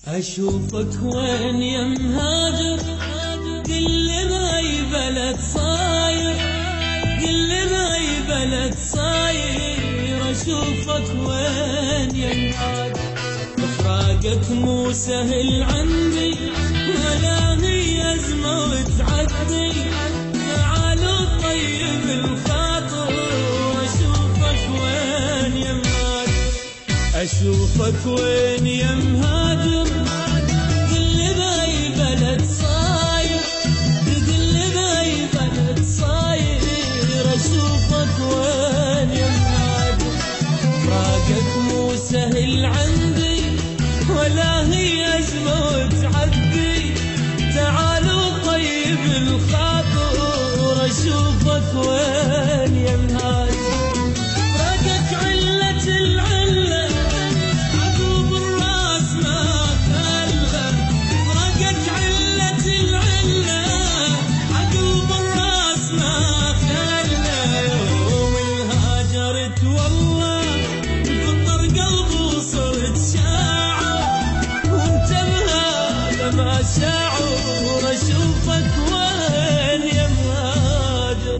أشوفك وين يا مهاجر، قل لي باي بلد صاير، قل لي باي بلد صاير. أشوفك وين يا مهاجر، فراقك مو سهل عندي ولا هي أزمة وتعدي. تعالوا طيب الخاطر، أشوفك وين يا مهاجر، أشوفك وين يا مهاجر. قل لي باي بلد صاير، قل لي باي بلد صاير. أشوفك وين يا مهاجر، فراقك مو سهل عندي ولا هي أزمة وتعدي. تعالوا طيب الخاطر، أشوفك وين يا مهاجر. فراقك علة العلة، عقب الراس ما خلى. فراقك علة العلة، عقب الراس ما خلى. يوم هاجرت والله فطر قلبي وصرت شاعر، وانت بهذا ما شاعر. أشوفك وين يا مهاجر.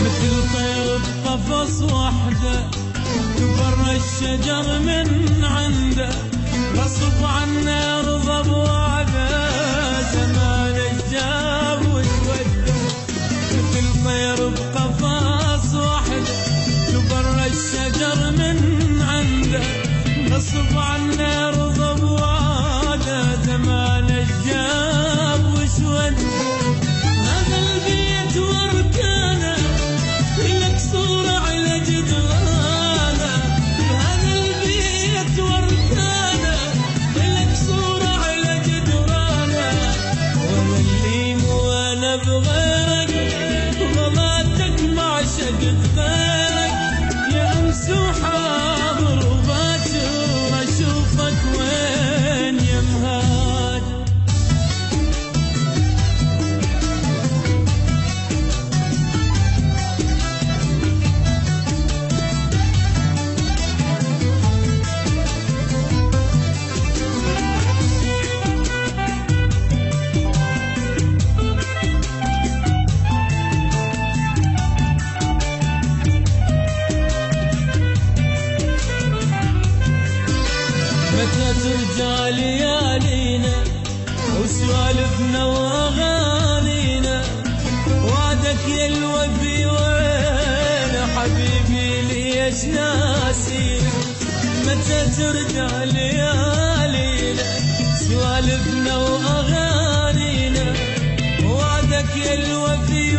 مثل طير بقفص وحده، كبر الشجر من عنده. غصب عنه يرضى بوعده، زمان الجاب وتوده. مثل طير بقفص وحده، كبر الشجر من عنده. غصب عنه يرضى بوعده، زمان الجاب وتوده. هذا البيت واركانه، لك صورة على جدرانه. هذا البيت واركانه، لك صورة على جدرانه. وانا اللي مو انا بغيرك، ومماتك ما عشقت غيرك. يا امس وحاضر وباكر، اشوفك وين يا مهاجر. متى ترجع ليالينا وسوالفنا واغانينا. وعدك يا الوفي وين حبيبي ليش ناسينا. متى ترجع ليالينا سوالفنا واغانينا. وعدك يا الوفي